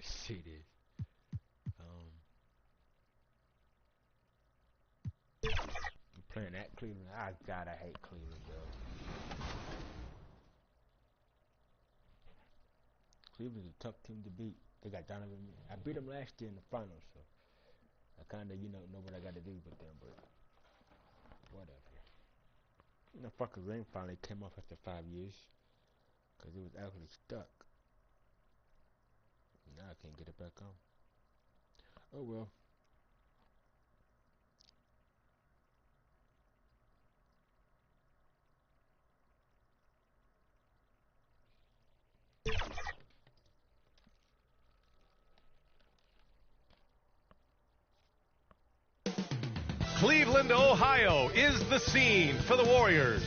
Let's see this. I'm playing at Cleveland. God, I hate Cleveland, bro. Cleveland's a tough team to beat. They got Donovan. I beat them last year in the finals, so I kind of, know what I got to do with them, but whatever. Fucking ring finally came off after 5 years, because it was actually stuck. Now I can't get it back on. Oh well. Cleveland, Ohio is the scene for the Warriors.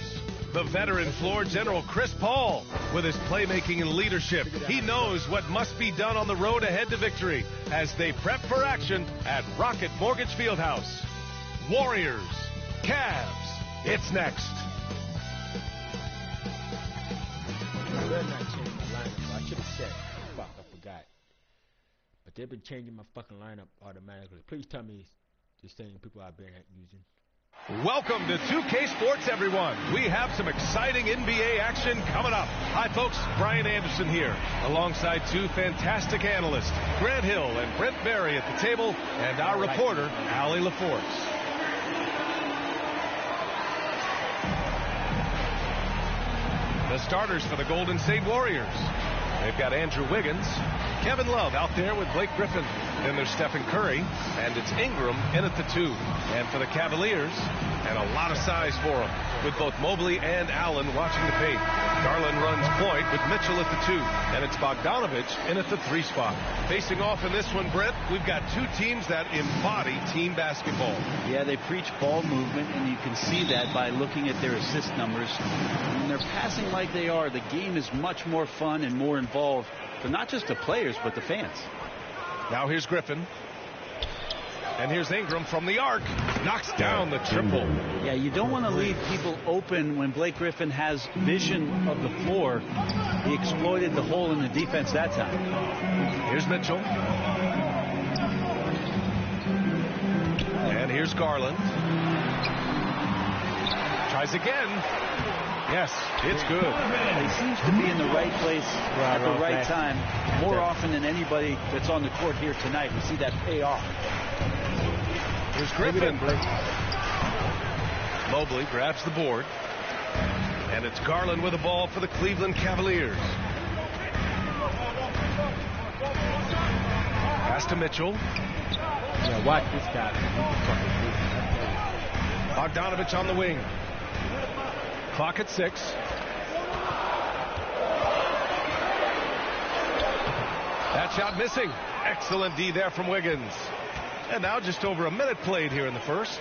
The veteran floor general Chris Paul, with his playmaking and leadership, he knows what must be done on the road ahead to victory as they prep for action at Rocket Mortgage Fieldhouse. Warriors, Cavs, it's next. I better not change my lineup. I should have said, fuck, I forgot. But they've been changing my fucking lineup automatically. Please tell me it's the same people I've been using. Welcome to 2K Sports, everyone. We have some exciting NBA action coming up. Hi, folks. Brian Anderson here, alongside two fantastic analysts, Grant Hill and Brent Barry at the table, and our reporter, Allie LaForce. The starters for the Golden State Warriors. They've got Andrew Wiggins, Kevin Love out there with Blake Griffin. Then there's Stephen Curry, and it's Ingram in at the 2. And for the Cavaliers, and a lot of size for them, with both Mobley and Allen watching the paint. Garland runs point with Mitchell at the 2, and it's Bogdanovich in at the 3 spot. Facing off in this one, Brent, we've got two teams that embody team basketball. Yeah, they preach ball movement, and you can see that by looking at their assist numbers. When they're passing like they are, the game is much more fun and more involved for not just the players, but the fans. Now here's Griffin. And here's Ingram from the arc. Knocks down the triple. Yeah, you don't want to leave people open when Blake Griffin has vision of the floor. He exploited the hole in the defense that time. Here's Mitchell. And here's Garland. Tries again. Yes, it's good. He seems to be in the right place at the right time more often than anybody that's on the court here tonight. We see that pay off. Here's Griffin. Mobley grabs the board. And it's Garland with the ball for the Cleveland Cavaliers. Pass to Mitchell. Yeah, watch this guy. Bogdanovich on the wing. Clock at 6. That shot missing. Excellent D there from Wiggins. And now just over a minute played here in the first.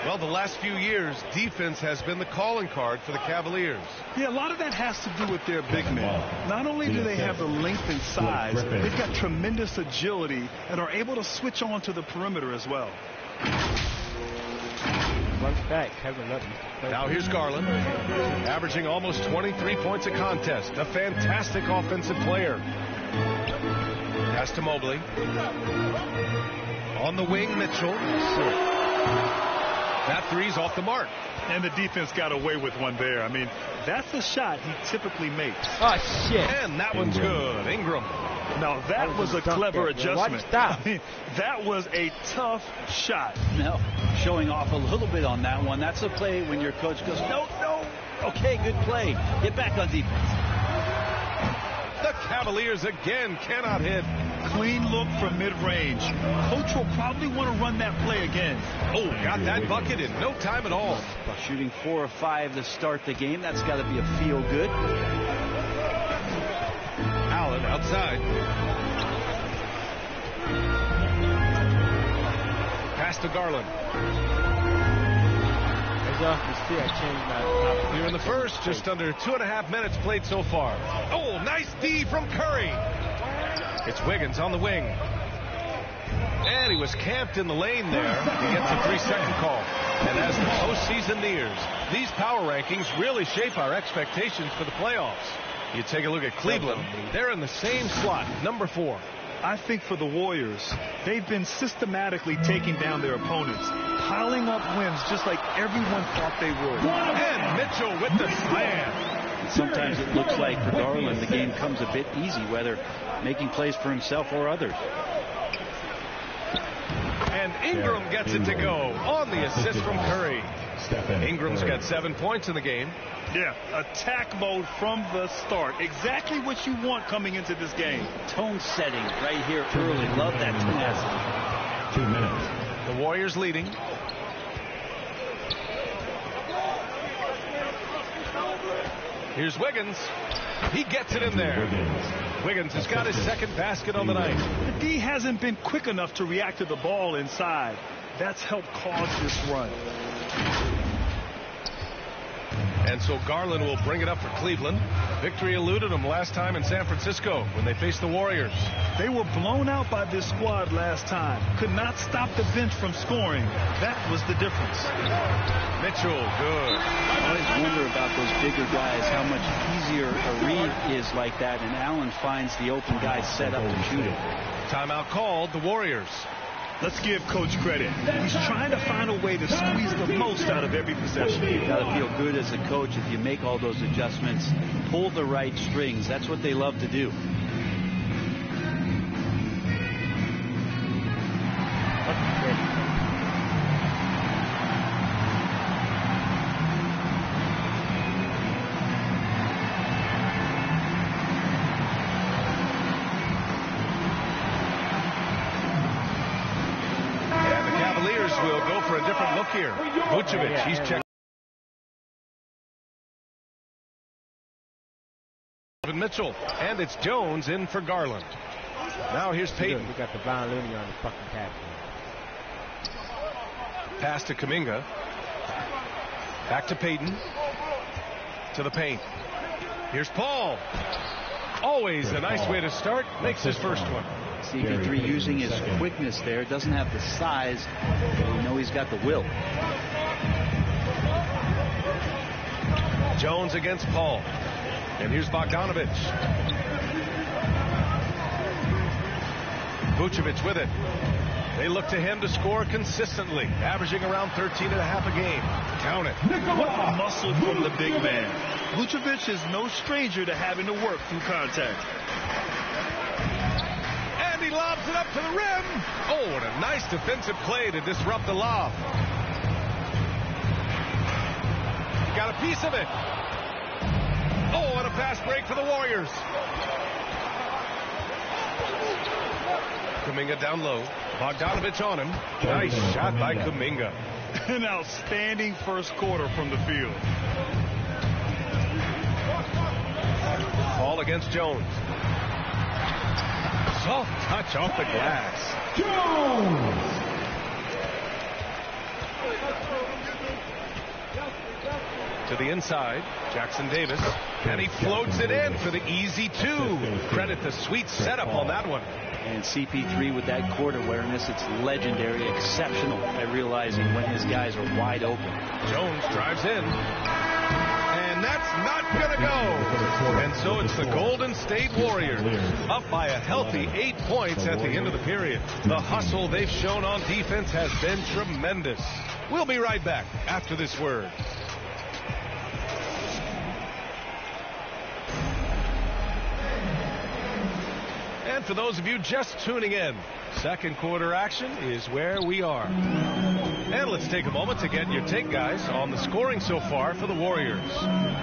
Well, the last few years, defense has been the calling card for the Cavaliers. Yeah, a lot of that has to do with their big men. Not only do they have the length and size, they've got tremendous agility and are able to switch on to the perimeter as well. Back, Kevin Love. Now here's Garland, averaging almost 23 points a contest. A fantastic offensive player. Pass to Mobley. On the wing, Mitchell. That three's off the mark. And the defense got away with one there. I mean, that's a shot he typically makes. Oh, shit. And that one's good. Ingram. Now, that was a clever adjustment. Stop. I mean, that was a tough shot. Now, showing off a little bit on that one. That's a play when your coach goes, no. Okay, good play. Get back on defense. The Cavaliers again cannot hit. Clean look from mid-range. Coach will probably want to run that play again. Oh, got that bucket in no time at all. Shooting 4 of 5 to start the game. That's got to be a feel-good. Allen outside. Pass to Garland. Here in the first, just under 2.5 minutes played so far. Oh, nice D from Curry. It's Wiggins on the wing. And he was camped in the lane there. He gets a 3-second call. And as the postseason nears, these power rankings really shape our expectations for the playoffs. You take a look at Cleveland. They're in the same slot, number 4. I think for the Warriors, they've been systematically taking down their opponents, piling up wins just like everyone thought they would. And Mitchell with the slam. Sometimes it looks like for Garland the game comes a bit easy, whether making plays for himself or others. And Ingram gets it to go on the assist from Curry. Ingram's got 7 points in the game. Yeah, attack mode from the start. Exactly what you want coming into this game. Tone setting right here early. Love that tenacity. 2 minutes. The Warriors leading. Here's Wiggins. He gets it in there. Wiggins has got his second basket on the night. The D hasn't been quick enough to react to the ball inside. That's helped cause this run. And so Garland will bring it up for Cleveland. Victory eluded them last time in San Francisco when they faced the Warriors. They were blown out by this squad last time. Could not stop the bench from scoring. That was the difference. Mitchell, good. I always wonder about those bigger guys, how much easier a read is like that, and Allen finds the open guy set up to shoot it. Timeout called, the Warriors. Let's give Coach credit. He's trying to find a way to squeeze the most out of every possession. You've got to feel good as a coach if you make all those adjustments, pull the right strings. That's what they love to do. Will go for a different look here. Vucevic, he's checked. Mitchell, and it's Jones in for Garland. Now here's Payton. We got the Von Looney on the fucking pass. Pass to Kuminga. Back to Payton. To the paint. Here's Paul. Always a nice way to start. Makes his first one. CP3 using his quickness there. Doesn't have the size, but we know he's got the will. Jones against Paul. And here's Bogdanovic. Vucevic with it. They look to him to score consistently, averaging around 13.5 a game. Count it. What muscle from the big man. Vucevic is no stranger to having to work through contact. And he lobs it up to the rim. Oh, what a nice defensive play to disrupt the lob. He got a piece of it. Oh, what a pass break for the Warriors. Kuminga down low. Bogdanovic on him. Nice shot by Kuminga. An outstanding first quarter from the field. Ball against Jones. Soft touch off the glass. Jones! To the inside, Jackson Davis, and he floats it in for the easy two. Credit the sweet setup on that one. And CP3 with that court awareness, it's legendary, exceptional at realizing when his guys are wide open. Jones drives in, and that's not going to go. And so it's the Golden State Warriors up by a healthy 8 points at the end of the period. The hustle they've shown on defense has been tremendous. We'll be right back after this word. And for those of you just tuning in, second quarter action is where we are. And let's take a moment to get your take, guys, on the scoring so far for the Warriors.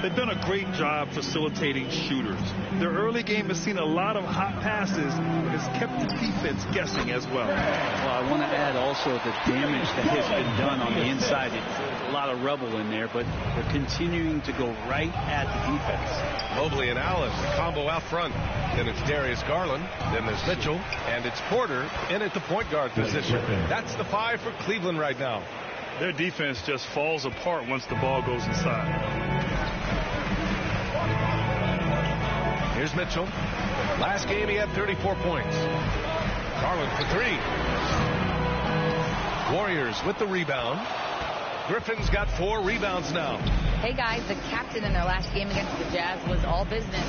They've done a great job facilitating shooters. Their early game has seen a lot of hot passes, but has kept the defense guessing as well. Well, I want to add also the damage that has been done on the inside. A lot of rubble in there, but they're continuing to go right at the defense. Mobley and Allen, the combo out front. Then it's Darius Garland. Then there's Mitchell. And it's Porter in at the point guard position. That's the 5 for Cleveland right now. Their defense just falls apart once the ball goes inside. Here's Mitchell. Last game he had 34 points. Garland for 3. Warriors with the rebound. Griffin's got 4 rebounds now. Hey guys, the captain in their last game against the Jazz was all business.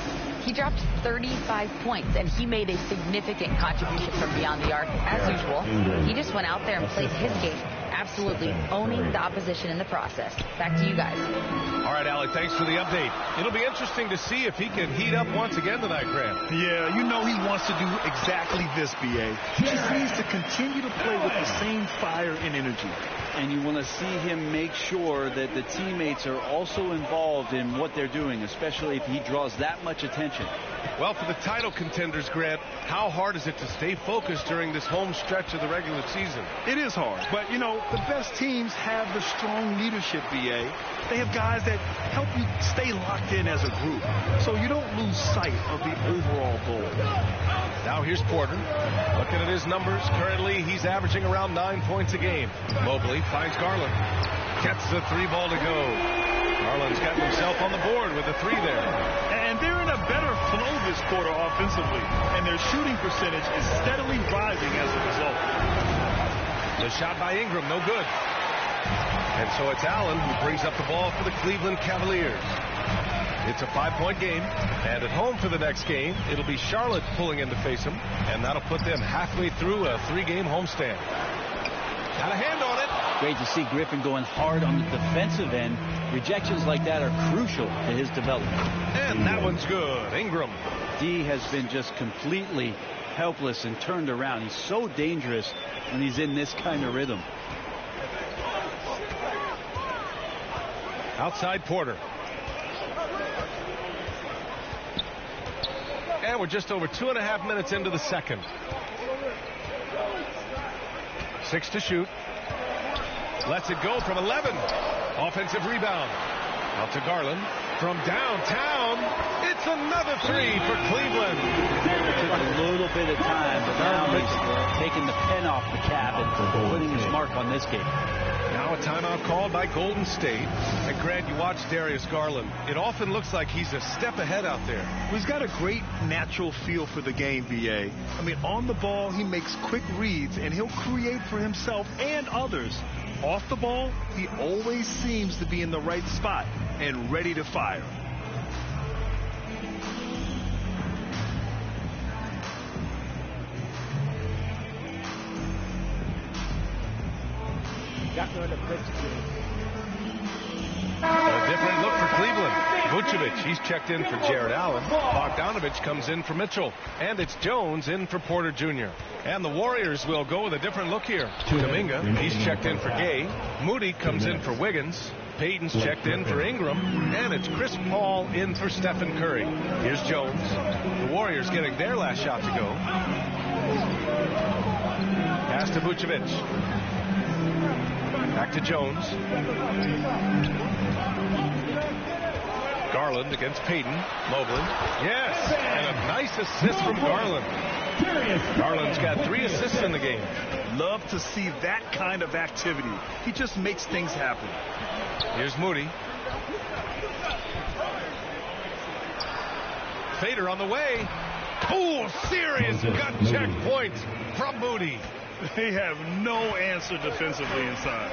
He dropped 35 points, and he made a significant contribution from beyond the arc, as usual. He just went out there and played his game, absolutely owning the opposition in the process. Back to you guys. All right, Allie, thanks for the update. It'll be interesting to see if he can heat up once again tonight, Graham. Yeah, you know he wants to do exactly this, B.A. He just needs to continue to play with the same fire and energy. And you want to see him make sure that the teammates are also involved in what they're doing, especially if he draws that much attention. Well, for the title contenders, Grant, how hard is it to stay focused during this home stretch of the regular season? It is hard, but, you know, the best teams have the strong leadership, B.A. They have guys that help you stay locked in as a group, so you don't lose sight of the overall goal. Now here's Porter. Looking at his numbers, currently he's averaging around 9 points a game. Mobley finds Garland. Gets the 3 ball to go. Garland's got himself on the board with a 3 there. And they're in a better flow this quarter offensively, and their shooting percentage is steadily rising as a result. The shot by Ingram, no good. And so it's Allen who brings up the ball for the Cleveland Cavaliers. It's a 5-point game, and at home for the next game, it'll be Charlotte pulling in to face them, and that'll put them halfway through a 3-game homestand. Got a hand on it. Great to see Griffin going hard on the defensive end. Rejections like that are crucial to his development. And that one's good. Ingram. D has been just completely helpless and turned around. He's so dangerous when he's in this kind of rhythm. Outside Porter. And we're just over 2.5 minutes into the second. 6 to shoot. Lets it go from 11. Offensive rebound. Out to Garland. From downtown, it's another 3 for Cleveland. It took a little bit of time, but now he's taking the pen off the cap and putting his mark on this game. Now a timeout called by Golden State. And Grant, you watch Darius Garland. It often looks like he's a step ahead out there. Well, he's got a great natural feel for the game, B.A. I mean, on the ball, he makes quick reads, and he'll create for himself and others. Off the ball, he always seems to be in the right spot and ready to fire. A different look for Cleveland. Vucevic, he's checked in for Jared Allen. Bogdanovich comes in for Mitchell. And it's Jones in for Porter Jr. And the Warriors will go with a different look here. Kuminga, he's checked in for Gay. Moody comes in for Wiggins. Payton's checked in for Ingram. And it's Chris Paul in for Stephen Curry. Here's Jones. The Warriors getting their last shot to go. Pass to Vucevic. Back to Jones. Garland against Payton. Mobley. Yes! And a nice assist from Garland. Garland's got 3 assists in the game. Love to see that kind of activity. He just makes things happen. Here's Moody. Fader on the way. Oh, serious gut check point from Moody. They have no answer defensively inside.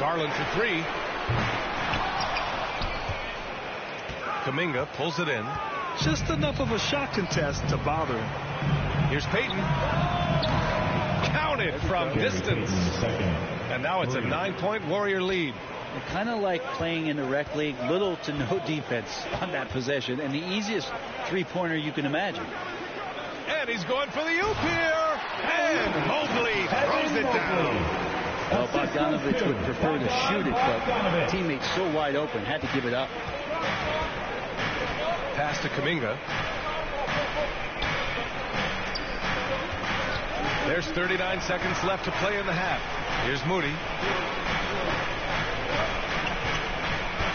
Garland for 3. Kuminga pulls it in. Just enough of a shot contest to bother him. Here's Payton. Counted from distance. And now it's a 9-point Warrior lead. They're kind of like playing in the rec league, little to no defense on that possession, and the easiest three-pointer you can imagine. And he's going for the oop here. And Mobley throws it down. Well, Bogdanovich would prefer to shoot it, but teammates so wide open, had to give it up. Pass to Kuminga. There's 39 seconds left to play in the half. Here's Moody.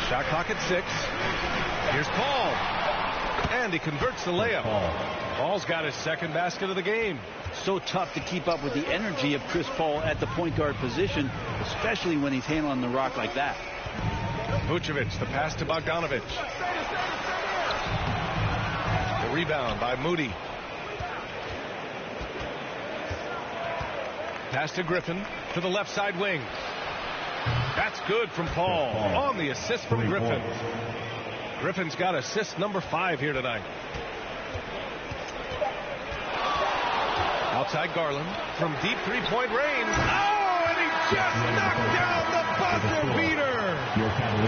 Shot clock at 6. Here's Paul. And he converts the layup. Paul's got his second basket of the game. So tough to keep up with the energy of Chris Paul at the point guard position, especially when he's handling the rock like that. Vucevic, the pass to Bogdanovich. The rebound by Moody. Pass to Griffin to the left side wing. That's good from Paul on the assist from Griffin. Griffin's got assist number 5 here tonight. Outside Garland from deep three-point range. Oh, and he just knocked down the buzzer beater.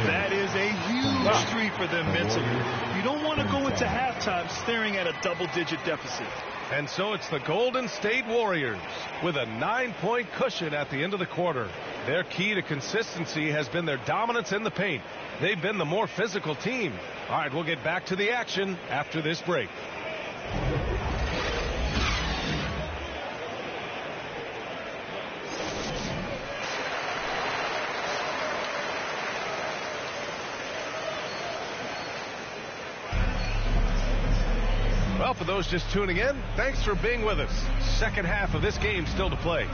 That is a huge streak for them mentally. You don't want to go into halftime staring at a double-digit deficit. And so it's the Golden State Warriors with a 9-point cushion at the end of the quarter. Their key to consistency has been their dominance in the paint. They've been the more physical team. All right, we'll get back to the action after this break. Well, for those just tuning in, thanks for being with us. Second half of this game still to play.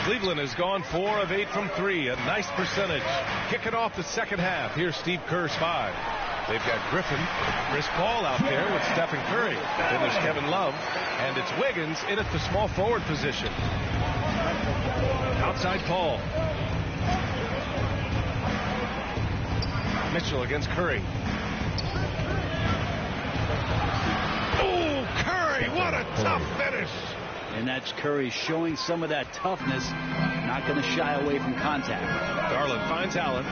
Cleveland has gone 4 of 8 from 3, a nice percentage. Kicking off the second half, here's Steve Kerr's 5. They've got Griffin, Chris Paul out there with Stephen Curry. Then there's Kevin Love, and it's Wiggins in at the small forward position. Outside Paul. Mitchell against Curry. Oh, Curry, what a tough finish. And that's Curry showing some of that toughness, not going to shy away from contact. Garland finds Allen.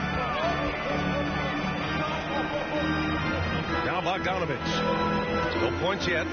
Now Bogdanovich. No points yet.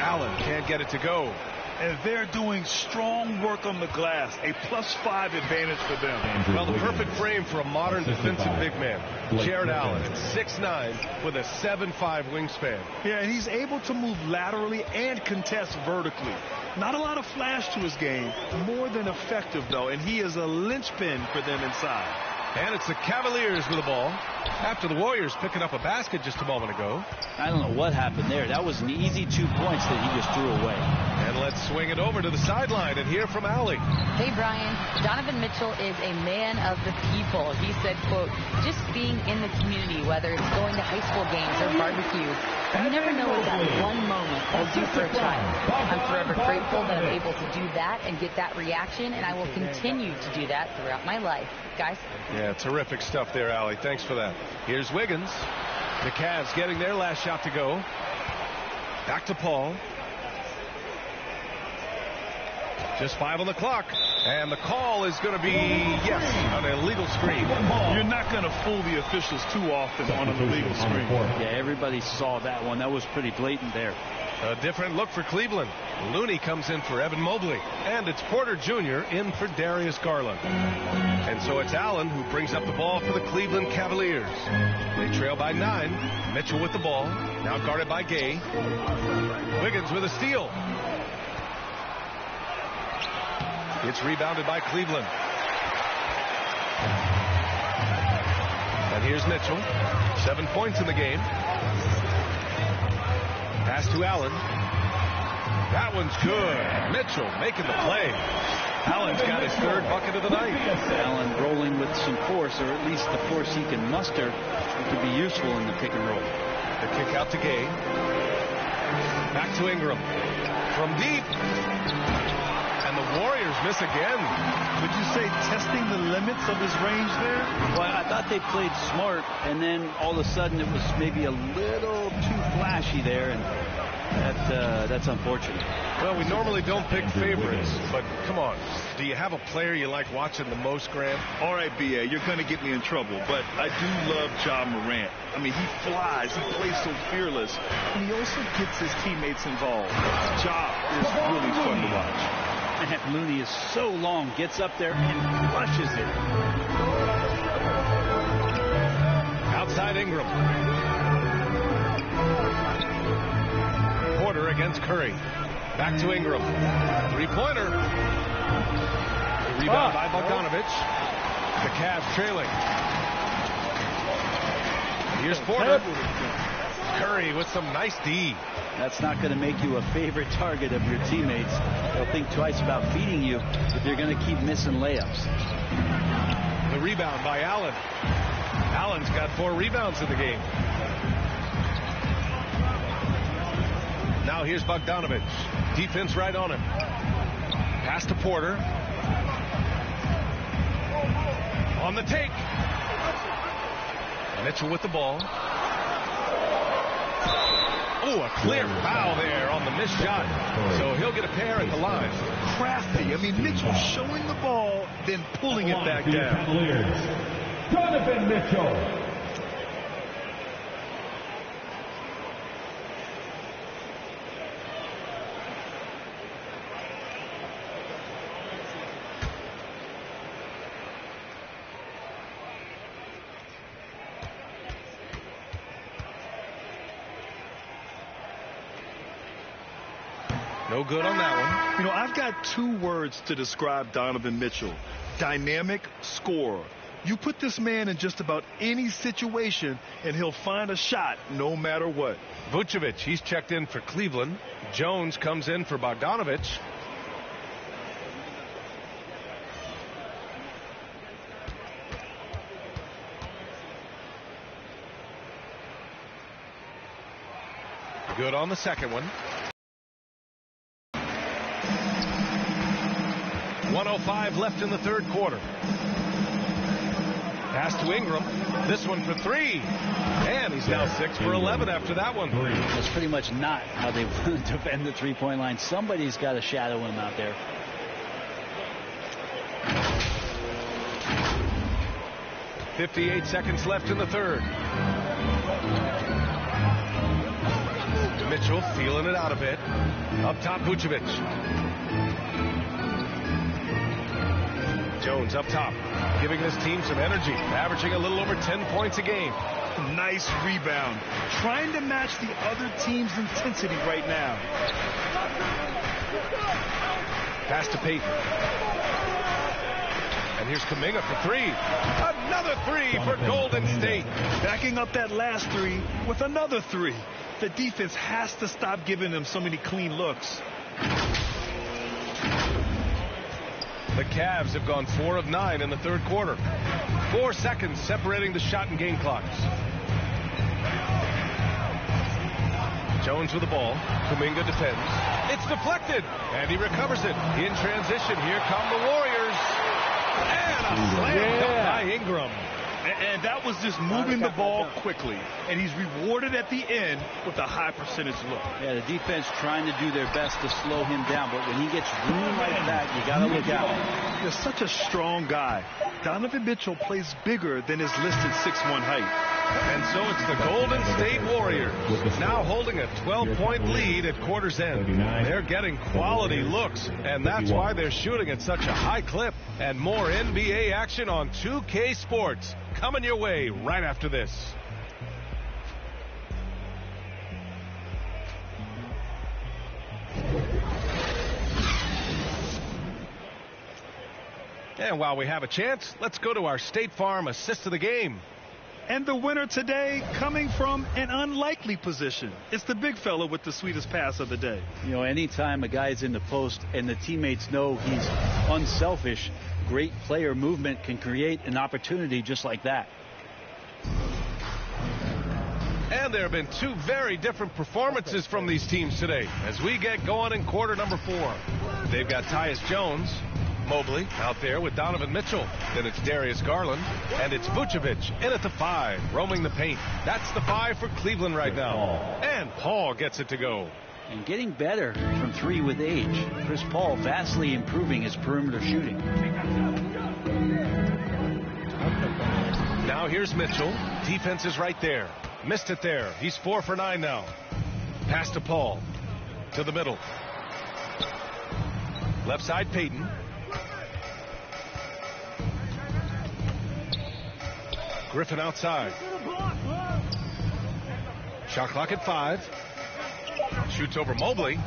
Allen can't get it to go. And they're doing strong work on the glass. A +5 advantage for them. Well, the perfect frame for a modern defensive big man. Jared Allen at 6'9" with a 7'5" wingspan. Yeah, and he's able to move laterally and contest vertically. Not a lot of flash to his game. More than effective, though. And he is a linchpin for them inside. And it's the Cavaliers with the ball after the Warriors picking up a basket just a moment ago. I don't know what happened there. That was an easy 2 points that he just threw away. And let's swing it over to the sideline and hear from Allie. Hey, Brian. Donovan Mitchell is a man of the people. He said, quote, just being in the community, whether it's going to high school games or barbecues, you never know what that one moment will do for a child. I'm forever grateful that I'm able to do that and get that reaction, and I will continue to do that throughout my life. Guys? Yeah, terrific stuff there, Allie. Thanks for that. Here's Wiggins. The Cavs getting their last shot to go. Back to Paul. Just 5 on the clock. And the call is going to be, yes, an illegal screen. You're not going to fool the officials too often on an illegal screen. Yeah, everybody saw that one. That was pretty blatant there. A different look for Cleveland. Looney comes in for Evan Mobley. And it's Porter Jr. in for Darius Garland. And so it's Allen who brings up the ball for the Cleveland Cavaliers. They trail by 9. Mitchell with the ball. Now guarded by Gay. Wiggins with a steal. It's rebounded by Cleveland. And here's Mitchell. 7 points in the game. Pass to Allen. That one's good. Mitchell making the play. Allen's got his 3rd bucket of the night. Allen rolling with some force, or at least the force he can muster. It could be useful in the pick and roll. The kick out to Gay. Back to Ingram. From deep. And the Warriors miss again. Would you say testing the limits of his range there? Well, I thought they played smart, and then all of a sudden it was maybe a little too flashy there, and that's unfortunate. Well, we normally don't pick favorites, but come on. Do you have a player you like watching the most, Grant? All right, B.A., you're going to get me in trouble, but I do love Ja Morant. I mean, he flies. He plays so fearless. And he also gets his teammates involved. Ja is really fun to watch. And Looney is so long, gets up there and crushes it. Outside Ingram. Porter against Curry. Back to Ingram. 3-pointer. The rebound by Bogdanovich. The Cavs trailing. Here's Porter. Curry with some nice D. That's not going to make you a favorite target of your teammates. They'll think twice about feeding you if you're going to keep missing layups. The rebound by Allen. Allen's got 4 rebounds in the game. Now here's Bogdanovich. Defense right on him. Pass to Porter. On the take. Mitchell with the ball. Oh, a clear foul there on the missed shot. So he'll get a pair at the line. Crafty. I mean, Mitchell showing the ball, then pulling it back down. Donovan Mitchell. No good on that one. You know, I've got 2 words to describe Donovan Mitchell. Dynamic scorer. You put this man in just about any situation, and he'll find a shot no matter what. Vucevic, he's checked in for Cleveland. Jones comes in for Bogdanovich. Good on the second one. 1:05 left in the third quarter. Pass to Ingram. This one for 3. And he's now 6 for 11 after that one. That's pretty much not how they want to defend the three-point line. Somebody's got to shadow him out there. .58 seconds left in the third. Mitchell feeling it out a bit. Up top, Vucevic. Jones up top, giving his team some energy, averaging a little over 10 points a game. Nice rebound. Trying to match the other team's intensity right now. Pass to Payton. And here's Kuminga for 3. Another 3 for Golden State. Backing up that last 3 with another 3. The defense has to stop giving them so many clean looks. The Cavs have gone 4 of 9 in the third quarter. 4 seconds separating the shot and game clocks. Jones with the ball. Kuminga defends. It's deflected, and he recovers it. In transition, here come the Warriors. And a slam dunk by Ingram. And that was just moving the ball quickly. And he's rewarded at the end with a high percentage look. Yeah, the defense trying to do their best to slow him down. But when he gets room like that, you got to look out. He's such a strong guy. Donovan Mitchell plays bigger than his listed 6'1" height. And so it's the Golden State Warriors now holding a 12-point lead at quarter's end. They're getting quality looks, and that's why they're shooting at such a high clip. And more NBA action on 2K Sports coming your way right after this. And while we have a chance, let's go to our State Farm assist of the game. And the winner today coming from an unlikely position. It's the big fella with the sweetest pass of the day. You know, anytime a guy's in the post and the teammates know he's unselfish, great player movement can create an opportunity just like that. And there have been 2 very different performances from these teams today as we get going in quarter number 4. They've got Tyus Jones, Mobley out there with Donovan Mitchell. Then it's Darius Garland, and it's Vucevic in at the 5, roaming the paint. That's the 5 for Cleveland right now. And Paul gets it to go. And getting better from 3 with age. Chris Paul vastly improving his perimeter shooting. Now here's Mitchell. Defense is right there. Missed it there. He's 4 for 9 now. Pass to Paul. To the middle. Left side, Payton. Griffin outside. Shot clock at 5. Shoots over Mobley.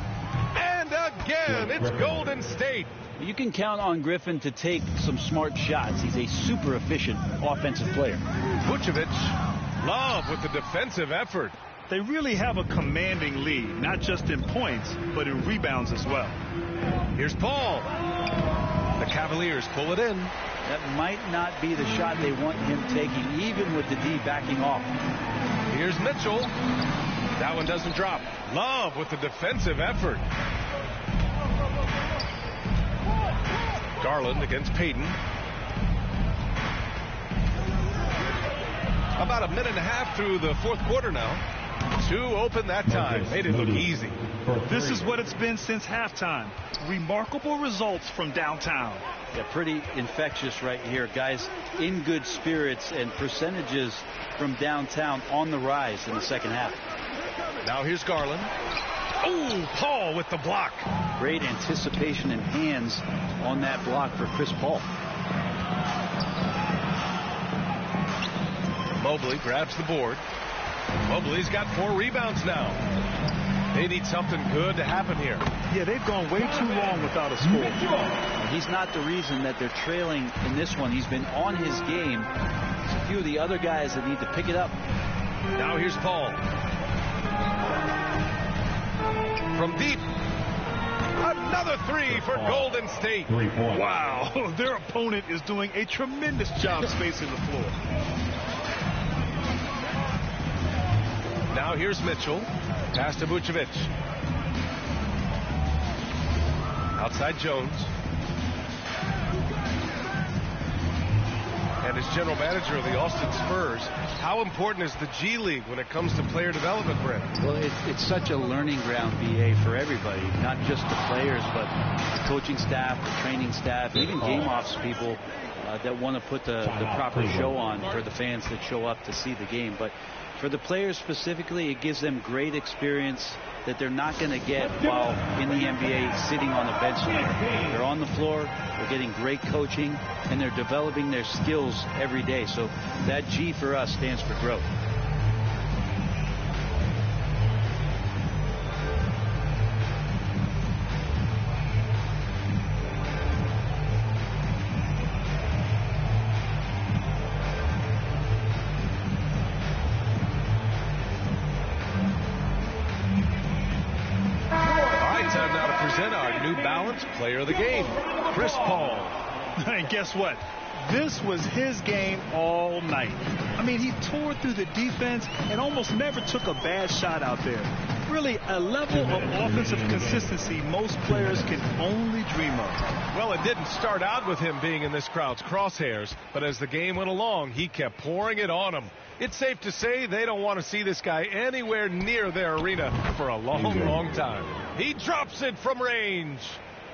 And again, it's Golden State. You can count on Griffin to take some smart shots. He's a super efficient offensive player. Vucevic, Love with the defensive effort. They really have a commanding lead, not just in points, but in rebounds as well. Here's Paul. The Cavaliers pull it in. That might not be the shot they want him taking, even with the D backing off. Here's Mitchell. That one doesn't drop. Love with the defensive effort. Garland against Payton. About a minute and a half through the fourth quarter now. 2 open that time. Made it look easy. This is what it's been since halftime. Remarkable results from downtown. Yeah, pretty infectious right here. Guys in good spirits, and percentages from downtown on the rise in the second half. Now here's Garland. Oh, Paul with the block. Great anticipation and hands on that block for Chris Paul. Mobley grabs the board. Mobley's got 4 rebounds now. They need something good to happen here. Yeah, they've gone way too long without a score. He's not the reason that they're trailing in this one. He's been on his game. There's a few of the other guys that need to pick it up. Now here's Paul. From deep. Another 3 for Golden State. Wow, their opponent is doing a tremendous job spacing the floor. Now here's Mitchell. Pass to Vucevic. Outside Jones. And as general manager of the Austin Spurs, how important is the G League when it comes to player development, Brent? Well, it's such a learning ground, BA, for everybody, not just the players, but the coaching staff, the training staff, even game ops people that want to put the proper show on for the fans that show up to see the game. But for the players specifically, it gives them great experience that they're not going to get while in the NBA sitting on a bench somewhere. They're on the floor, they're getting great coaching, and they're developing their skills every day. So that G for us stands for growth. Player of the game, Chris Paul. And guess what? This was his game all night. I mean, he tore through the defense and almost never took a bad shot out there. Really, a level of offensive consistency most players can only dream of. Well, it didn't start out with him being in this crowd's crosshairs, but as the game went along, he kept pouring it on them. It's safe to say they don't want to see this guy anywhere near their arena for a long, long time. He drops it from range.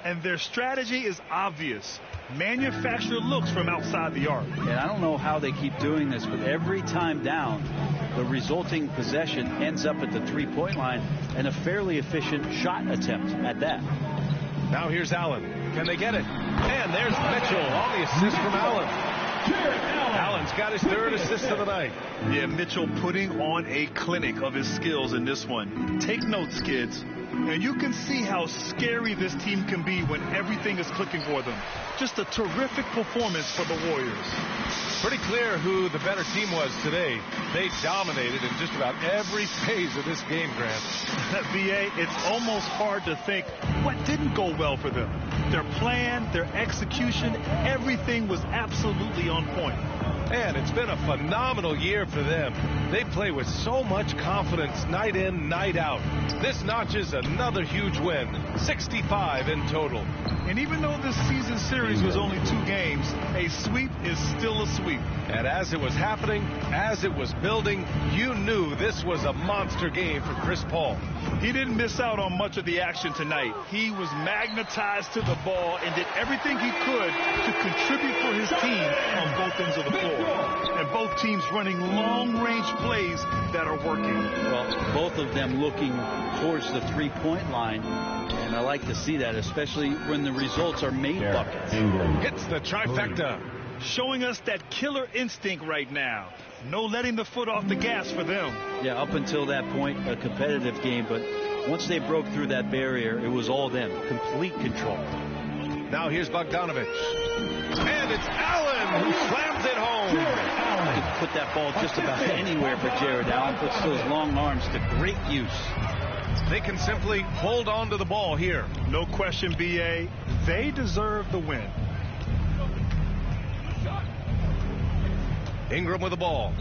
And their strategy is obvious. Manufacture looks from outside the arc. And I don't know how they keep doing this, but every time down, the resulting possession ends up at the three-point line, and a fairly efficient shot attempt at that. Now here's Allen. Can they get it? And there's Mitchell on the assist from Allen. Allen's got his 3rd assist of the night. Yeah, Mitchell putting on a clinic of his skills in this one. Take notes, kids. And you can see how scary this team can be when everything is clicking for them. Just a terrific performance for the Warriors. Pretty clear who the better team was today. They dominated in just about every phase of this game, Grant. VA, it's almost hard to think what didn't go well for them. Their plan, their execution, everything was absolutely on point. And it's been a phenomenal year for them. They play with so much confidence night in, night out. This notches another huge win, 65 in total. And even though this season series was only 2 games, a sweep is still a sweep. And as it was happening, as it was building, you knew this was a monster game for Chris Paul. He didn't miss out on much of the action tonight. He was magnetized to the ball and did everything he could to contribute for his team on both ends of the floor. And both teams running long-range plays that are working. Well, both of them looking towards the three-point line. And I like to see that, especially when the results are made buckets. Hits the trifecta. Showing us that killer instinct right now. No letting the foot off the gas for them. Yeah, up until that point, a competitive game. But once they broke through that barrier, it was all them. Complete control. Now here's Bogdanovich. And it's Allen who slams it home. Allen could put that ball just about anywhere for Jared Allen. Puts those long arms to great use. They can simply hold on to the ball here. No question, BA. They deserve the win. Ingram with the ball.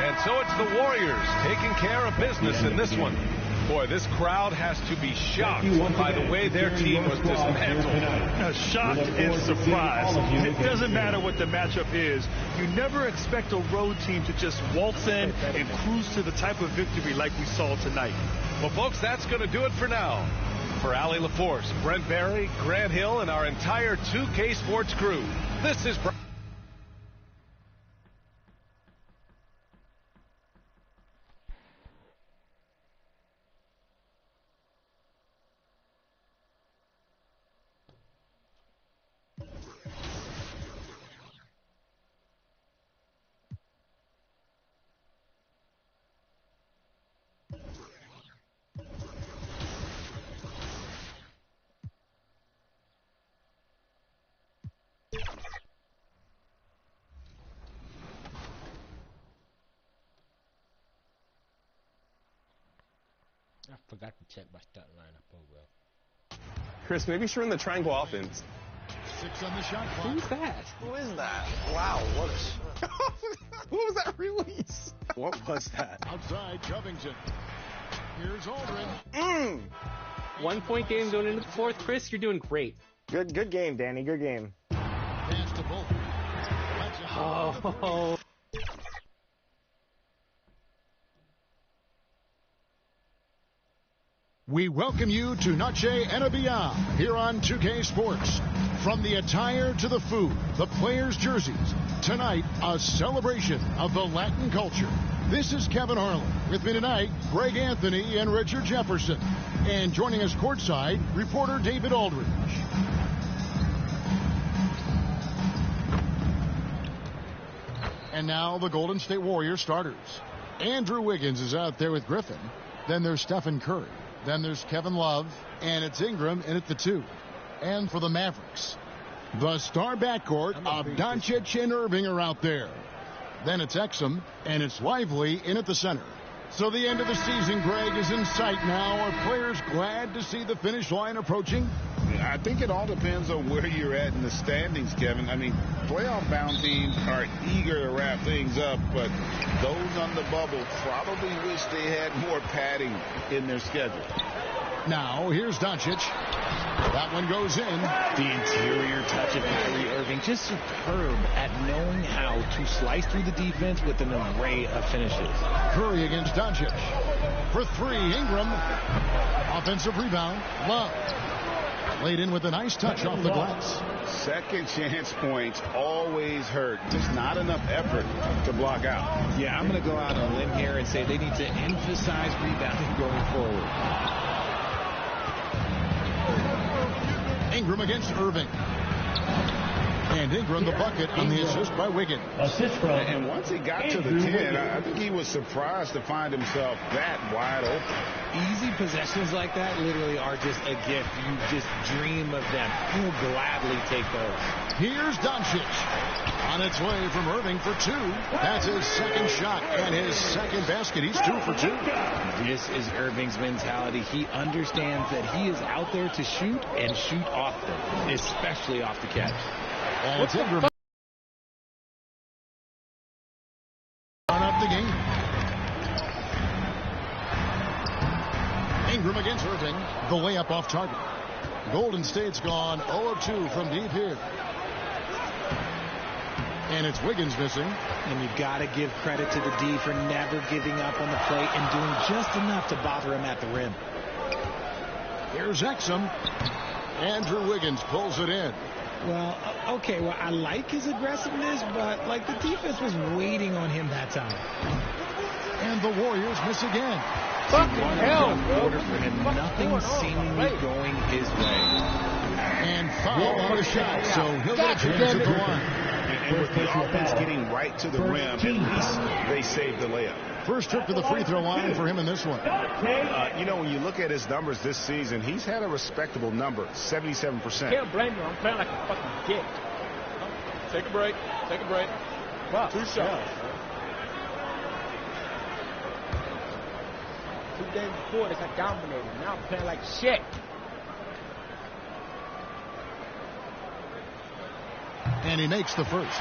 And so it's the Warriors taking care of business in this one. Boy, this crowd has to be shocked by the way their team was dismantled. Shocked and surprised. It doesn't matter what the matchup is. You never expect a road team to just waltz in and cruise to the type of victory like we saw tonight. Well, folks, that's going to do it for now. For Allie LaForce, Brent Barry, Grant Hill, and our entire 2K Sports crew, this is... I forgot to check my start lineup. Oh well. Chris, maybe you're in the triangle offense. 6 on the shot clock. Who's that? Who is that? Wow, what a shot. What was that release? What was that? Outside Covington. Here's Aldridge. 1 point game going into the fourth. Chris, you're doing great. Good game, Danny. Good game. Pass to both. Oh. We welcome you to Noche and Beyond here on 2K Sports. From the attire to the food, the players' jerseys. Tonight, a celebration of the Latin culture. This is Kevin Harlan. With me tonight, Greg Anthony and Richard Jefferson. And joining us courtside, reporter David Aldridge. And now the Golden State Warriors starters. Andrew Wiggins is out there with Griffin. Then there's Stephen Curry. Then there's Kevin Love. And it's Ingram in at the 2. And for the Mavericks, the star backcourt of Doncic and Irving are out there. Then it's Exum, and it's Lively in at the center. So the end of the season, Greg, is in sight now. Are players glad to see the finish line approaching? I think it all depends on where you're at in the standings, Kevin. I mean, playoff-bound teams are eager to wrap things up, but those on the bubble probably wish they had more padding in their schedule. Now, here's Doncic. That one goes in. The interior touch of Kyrie Irving, just superb at knowing how to slice through the defense with an array of finishes. Curry against Doncic. For 3, Ingram. Offensive rebound. Love. Laid in with a nice touch off the glass. Second chance points always hurt. Just not enough effort to block out. Yeah, I'm going to go out on a limb here and say they need to emphasize rebounding going forward. Ingram against Irving. And Ingram the bucket on the assist by Wiggins. And once he got to the 10, I think he was surprised to find himself that wide open. Easy possessions like that literally are just a gift. You just dream of them. You'll gladly take those. Here's Doncic. On its way from Irving for 2. That's his second shot and his second basket. He's 2 for 2. This is Irving's mentality. He understands that he is out there to shoot and shoot often, especially off the catch. And it's Ingram. On up the game. Ingram against Irving. The layup off target. Golden State's gone 0 of 2 from deep here. And it's Wiggins missing. And you've got to give credit to the D for never giving up on the plate and doing just enough to bother him at the rim. Here's Exum. Andrew Wiggins pulls it in. Well, okay, well, I like his aggressiveness, but, like, the defense was waiting on him that time. And the Warriors miss again. Fucking hell, bro. For him, nothing seemingly going his way. And foul on the shot, so he'll get a chance at the line. And with the offense getting right to the rim, at least they saved the layup. First trip to the free throw line for him in this one. You know, when you look at his numbers this season, he's had a respectable number, 77%. Can't blame him. I'm playing like a fucking dick. Take a break. Take a break. Wow. 2 shots. Yeah. 2 games before, they got dominated. Now I'm playing like shit. And he makes the first.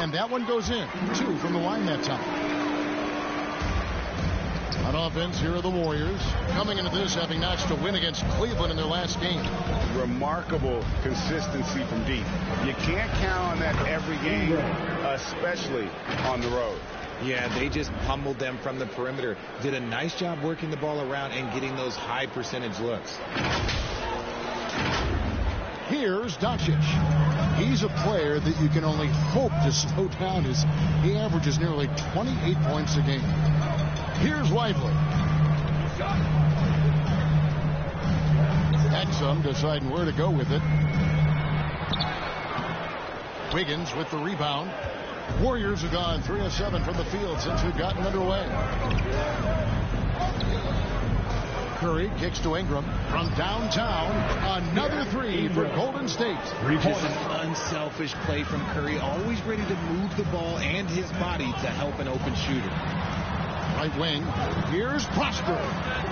And that one goes in. 2 from the line that time. On offense, here are the Warriors coming into this having notched a win against Cleveland in their last game. Remarkable consistency from deep. You can't count on that every game, especially on the road. Yeah, they just pummeled them from the perimeter. Did a nice job working the ball around and getting those high percentage looks. Here's Doncic. He's a player that you can only hope to slow down as he averages nearly 28 points a game. Here's Lively. Exum deciding where to go with it. Wiggins with the rebound. Warriors have gone 3 of 7 from the field since we've gotten underway. Curry kicks to Ingram from downtown. Another 3 for Golden State. Just an unselfish play from Curry, always ready to move the ball and his body to help an open shooter. Right wing. Here's Prosper.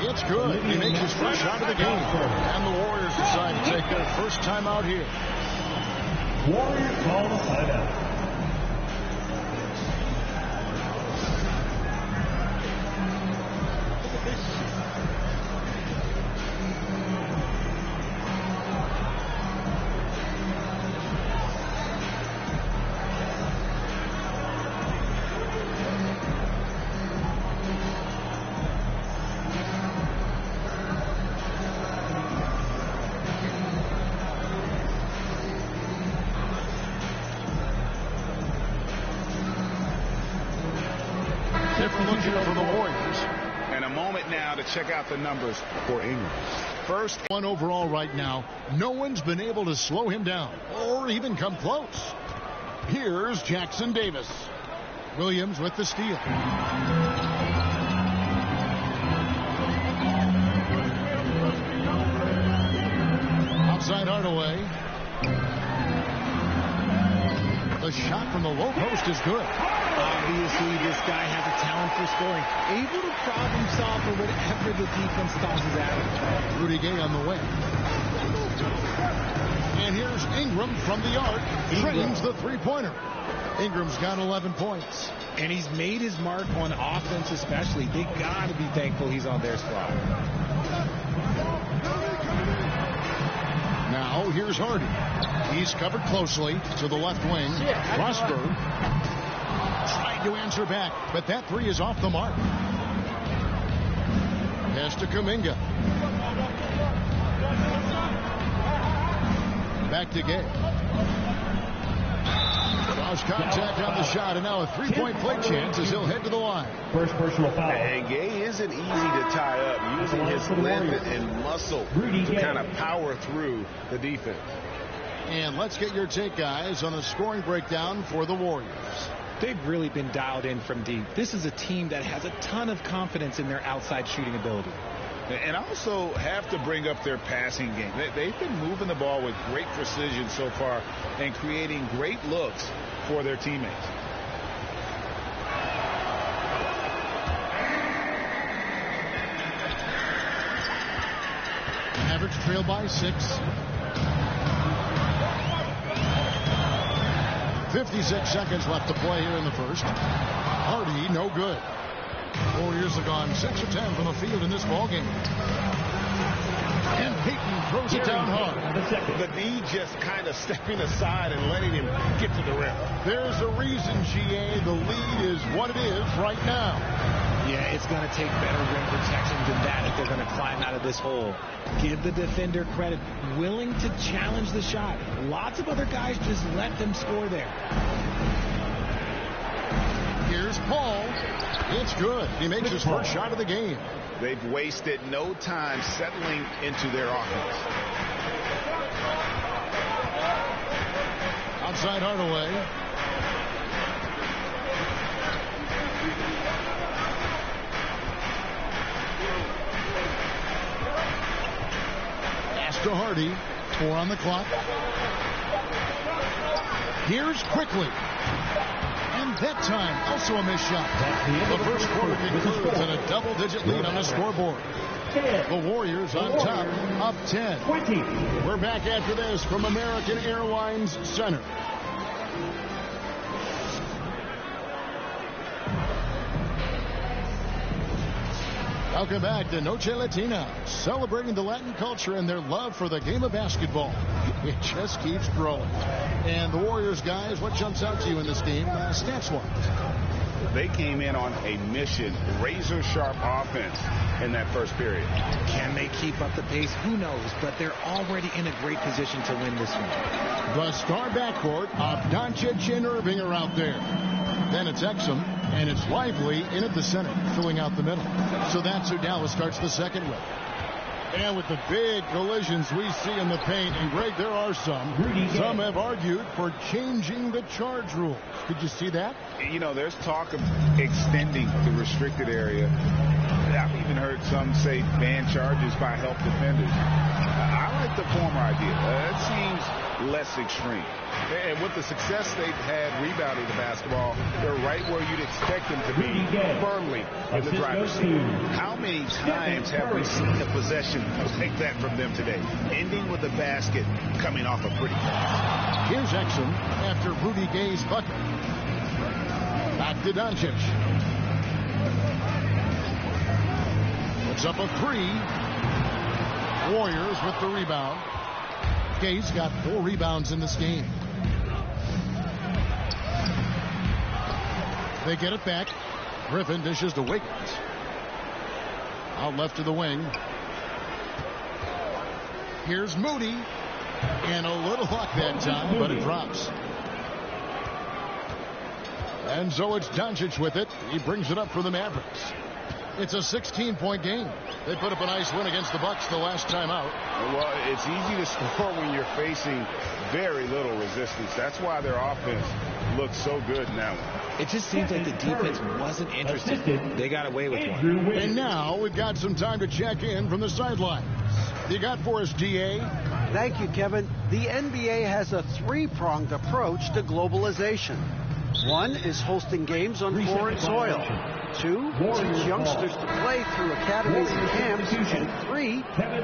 It's good. He makes his first shot of the game. And the Warriors decide to take their first time out here. Warriors call the timeout. For the Warriors. And a moment now to check out the numbers for Ingram. First, 1 overall right now. No one's been able to slow him down or even come close. Here's Jackson Davis. Williams with the steal. Outside Hardaway. The shot from the low post is good. Obviously, this guy has a talent for scoring. Able to problem solve for whatever the defense tosses at him. Rudy Gay on the way. And here's Ingram from the arc. Trains the three-pointer. Ingram's got 11 points. And he's made his mark on offense especially. They got to be thankful he's on their squad. Now, here's Hardy. He's covered closely to the left wing. Prosper trying to answer back, but that 3 is off the mark. Pass to Kuminga. Back to Gay. Lost contact on the shot, and now a 3-point play chance as he'll head to the line. First personal foul. And Gay isn't easy to tie up, using his length and muscle to kind of power through the defense. And let's get your take, guys, on the scoring breakdown for the Warriors. They've really been dialed in from deep. This is a team that has a ton of confidence in their outside shooting ability. And also have to bring up their passing game. They've been moving the ball with great precision so far and creating great looks for their teammates. Mavericks trail by 6. 56 seconds left to play here in the first. Hardy, no good. Warriors have gone 6 of 10 from the field in this ballgame. And Payton throws it down hard. The D just kind of stepping aside and letting him get to the rim. There's a reason, GA, the lead is what it is right now. Yeah, it's going to take better rim protection than that if they're going to climb out of this hole. Give the defender credit. Willing to challenge the shot. Lots of other guys just let them score there. Here's Paul. It's good. He makes his first shot of the game. They've wasted no time settling into their offense. Outside Hardaway. Pass to Hardy. 4 on the clock. Here's Quickly. And that time, also a missed shot. The first quarter concludes in a double-digit lead on the scoreboard. The Warriors on top, up 10. We're back after this from American Airlines Center. Welcome back to Noche Latina, celebrating the Latin culture and their love for the game of basketball. It just keeps growing. And the Warriors, guys, what jumps out to you in this game, stats-wise? They came in on a mission, razor-sharp offense in that first period. Can they keep up the pace? Who knows, but they're already in a great position to win this one. The star backcourt of Doncic and Irving are out there. Then it's Exum, and it's Lively in at the center, filling out the middle. So that's who Dallas starts the second with. And with the big collisions we see in the paint, and Greg, there are some. Some have argued for changing the charge rules. Did you see that? You know, there's talk of extending the restricted area. I've even heard some say ban charges by help defenders. I like the former idea. It seems less extreme. And with the success they've had rebounding the basketball, they're right where you'd expect them to be, firmly in the driver's seat. How many times have we seen the possession like that from them today, ending with a basket coming off a pretty pass? Here's Exum after Rudy Gay's bucket. Back to Doncic. Puts up a three. Warriors with the rebound. Gay's got 4 rebounds in this game. They get it back. Griffin dishes to Wiggins. Out left to the wing. Here's Moody. And a little luck that time, but it drops. And so it's Doncic with it. He brings it up for the Mavericks. It's a 16-point game. They put up a nice win against the Bucks the last time out. Well, it's easy to score when you're facing very little resistance. That's why their offense looks so good in that one. It just seems like the defense wasn't interested. They got away with one. And now we've got some time to check in from the sidelines. You got for us, GA? Thank you, Kevin. The NBA has a 3-pronged approach to globalization. 1 is hosting games on foreign soil. 2, teach youngsters to play through academies and camps. And 3,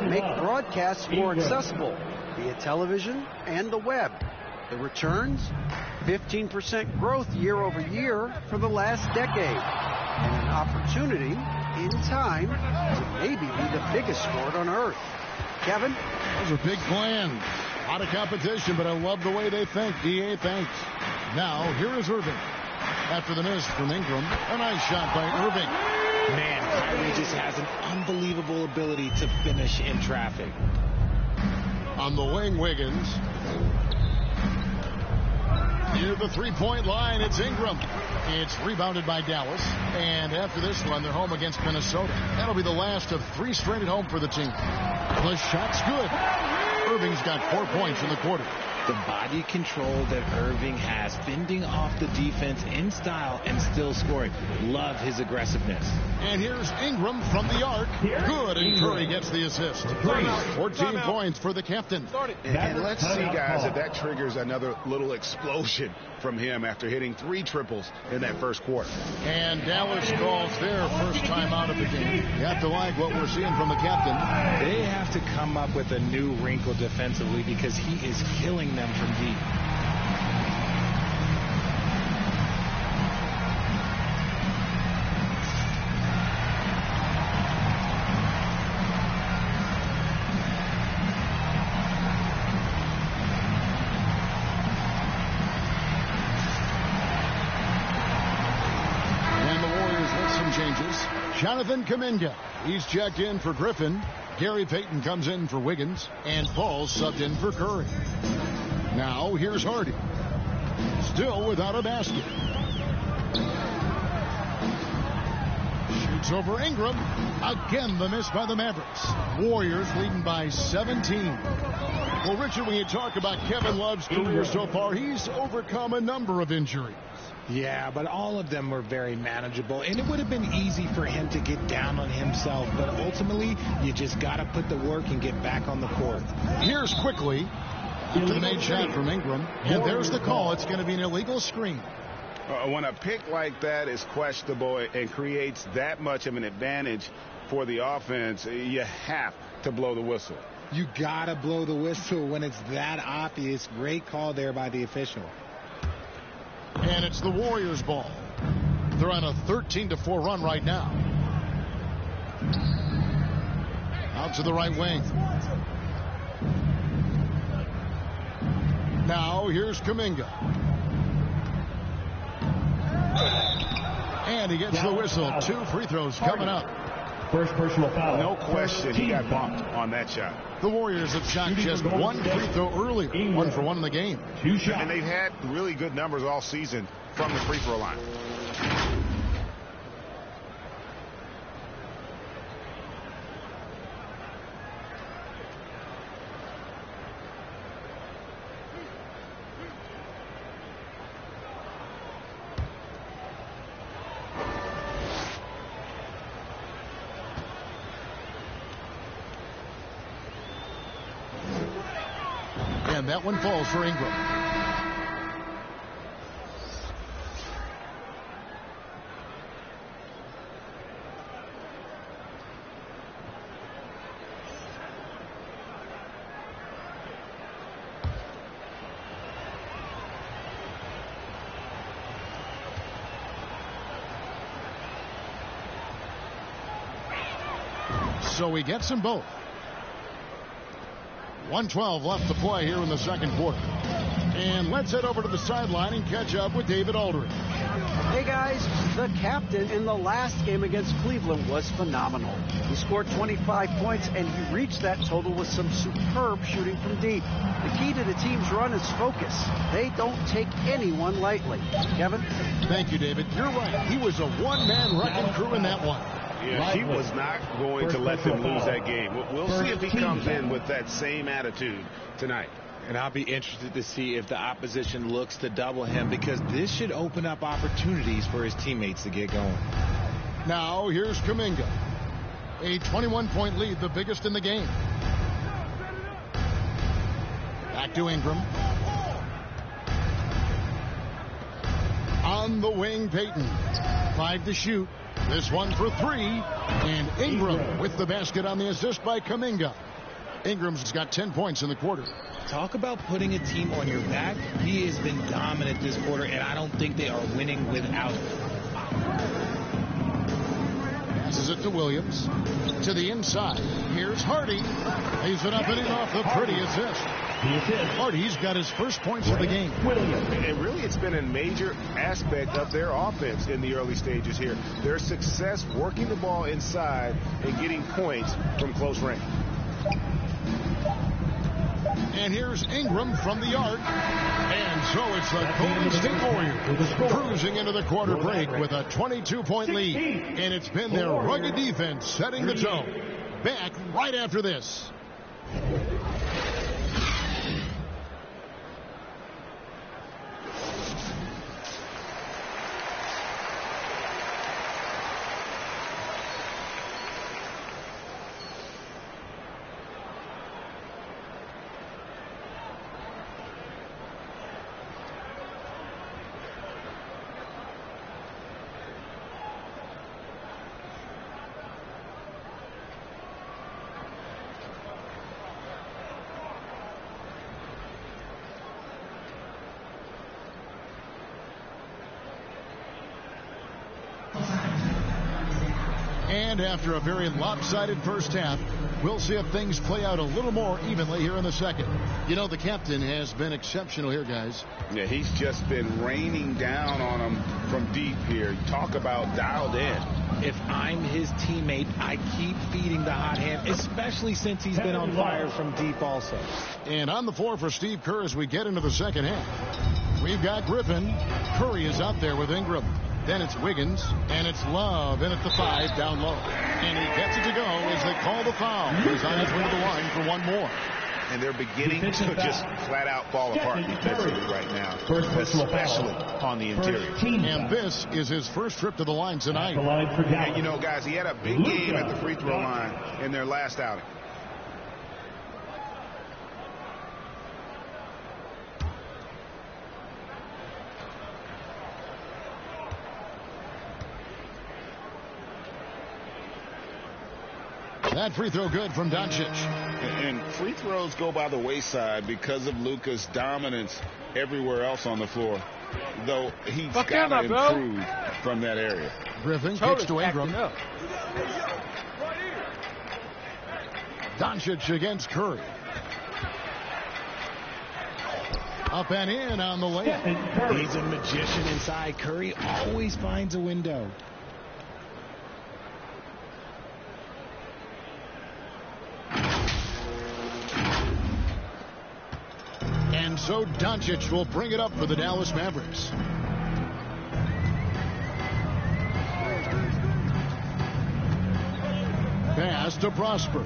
make broadcasts more accessible via television and the web. The returns? 15% growth year over year for the last decade. And an opportunity, in time, to maybe be the biggest sport on earth. Kevin? Those are big plans. A lot of competition, but I love the way they think. DA, thanks. Now, here is Irving. After the miss from Ingram, a nice shot by Irving. Man, Kyrie just has an unbelievable ability to finish in traffic. On the wing, Wiggins. Near the three-point line, it's Ingram. It's rebounded by Dallas. And after this one, they're home against Minnesota. That'll be the last of 3 straight at home for the team. The shot's good. Irving's got 4 points in the quarter. The body control that Irving has, fending off the defense in style and still scoring. Love his aggressiveness. And here's Ingram from the arc. Good, and Curry gets the assist. 14 points for the captain. And let's see, guys, if that triggers another little explosion from him after hitting 3 triples in that first quarter. And Dallas calls their first time out of the game. You have to like what we're seeing from the captain. They have to come up with a new wrinkle defensively because he is killing them from deep. Jonathan Kuminga, he's checked in for Griffin. Gary Payton comes in for Wiggins, and Paul subbed in for Curry. Now here's Hardy, still without a basket. Shoots over Ingram. Again, the miss by the Mavericks. Warriors leading by 17. Well, Richard, when you talk about Kevin Love's career so far, he's overcome a number of injuries. Yeah, but all of them were very manageable, and it would have been easy for him to get down on himself, but ultimately, you just got to put the work and get back on the court. Here's quickly to the made shot from Ingram, and there's the call. It's going to be an illegal screen. When a pick like that is questionable and creates that much of an advantage for the offense, you have to blow the whistle. You got to blow the whistle when it's that obvious. Great call there by the official. And it's the Warriors' ball. They're on a 13-4 run right now. Out to the right wing. Now here's Kuminga. And he gets the whistle. 2 free throws coming up. First personal foul. No question he got bumped on that shot. The Warriors have shot just 1 free throw earlier. 1 for 1 in the game. 2 shots. And they've had really good numbers all season from the free throw line. And that one falls for Ingram. So he gets them both. 1:12 left to play here in the second quarter. And let's head over to the sideline and catch up with David Aldridge. Hey guys, the captain in the last game against Cleveland was phenomenal. He scored 25 points and he reached that total with some superb shooting from deep. The key to the team's run is focus. They don't take anyone lightly. Kevin? Thank you, David. You're right. He was a one-man wrecking crew in that one. Yeah, he was not going to let them lose that game. We'll see if he comes in with that same attitude tonight. And I'll be interested to see if the opposition looks to double him, because this should open up opportunities for his teammates to get going. Now here's Kuminga. A 21-point lead, the biggest in the game. Back to Ingram. On the wing, Payton. 5 to shoot. This one for 3. And Ingram with the basket on the assist by Kuminga. Ingram's got 10 points in the quarter. Talk about putting a team on your back. He has been dominant this quarter, and I don't think they are winning without him. Passes it to Williams. To the inside. Here's Hardy. Lays it up and in off the pretty assist. Hardy's got his first points of the game. And really, it's been a major aspect of their offense in the early stages here. Their success working the ball inside and getting points from close range. And here's Ingram from the arc. And so it's the Golden State Warriors cruising into the quarter break with a 22-point lead. And it's been their rugged defense setting the tone. Back right after this. And after a very lopsided first half, we'll see if things play out a little more evenly here in the second. You know, the captain has been exceptional here, guys. Yeah, he's just been raining down on them from deep here. Talk about dialed in. If I'm his teammate, I keep feeding the hot hand, especially since he's been on fire from deep also. And on the floor for Steve Kerr as we get into the second half. We've got Griffin. Curry is out there with Ingram. Then it's Wiggins, and it's Love in at the 5 down low. And he gets it to go as they call the foul. He's on his way to the line for one more. And they're beginning to just flat out fall apart defensively right now, especially on the interior. And this is his first trip to the line tonight. And you know, guys, he had a big game at the free throw line in their last outing. That free throw good from Doncic. And free throws go by the wayside because of Luka's dominance everywhere else on the floor. Though he's got to improve from that area. Griffin kicks to Ingram. Doncic against Curry. Up and in on the layup. He's a magician inside. Curry always finds a window. And so Doncic will bring it up for the Dallas Mavericks. Pass to Prosper.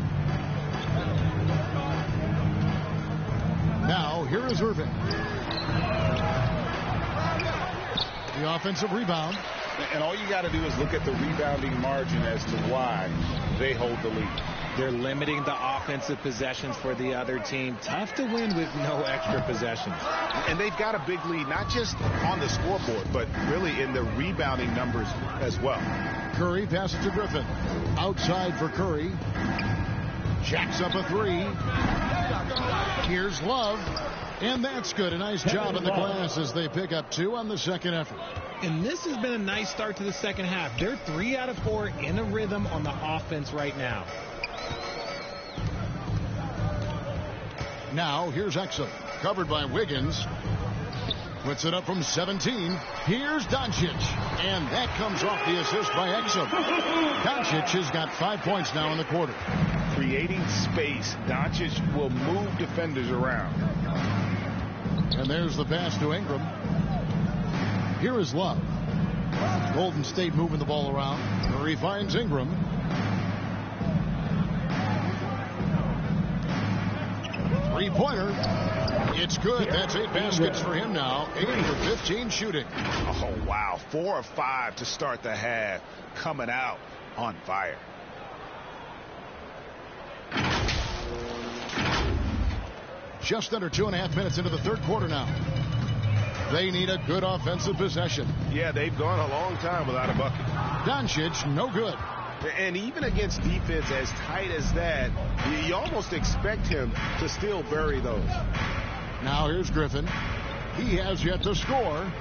Now, here is Irving. The offensive rebound. And all you got to do is look at the rebounding margin as to why they hold the lead. They're limiting the offensive possessions for the other team. Tough to win with no extra possessions. And they've got a big lead, not just on the scoreboard, but really in the rebounding numbers as well. Curry passes to Griffin. Outside for Curry. Jacks up a three. Here's Love. And that's good. A nice job in the glass as they pick up 2 on the second effort. And this has been a nice start to the second half. They're 3 out of 4 in a rhythm on the offense right now. Now, here's Exum. Covered by Wiggins. Puts it up from 17. Here's Doncic. And that comes off the assist by Exum. Doncic has got 5 points now in the quarter. Creating space. Doncic will move defenders around. And there's the pass to Ingram. Here is Love. Golden State moving the ball around. Curry finds Ingram. Three-pointer. It's good. That's 8 baskets for him now. 8 for 15 shooting. Oh, wow. 4 of 5 to start the half. Coming out on fire. Just under 2.5 minutes into the third quarter now. They need a good offensive possession. Yeah, they've gone a long time without a bucket. Doncic, no good. And even against defense as tight as that, you almost expect him to still bury those. Now here's Griffin. He has yet to score.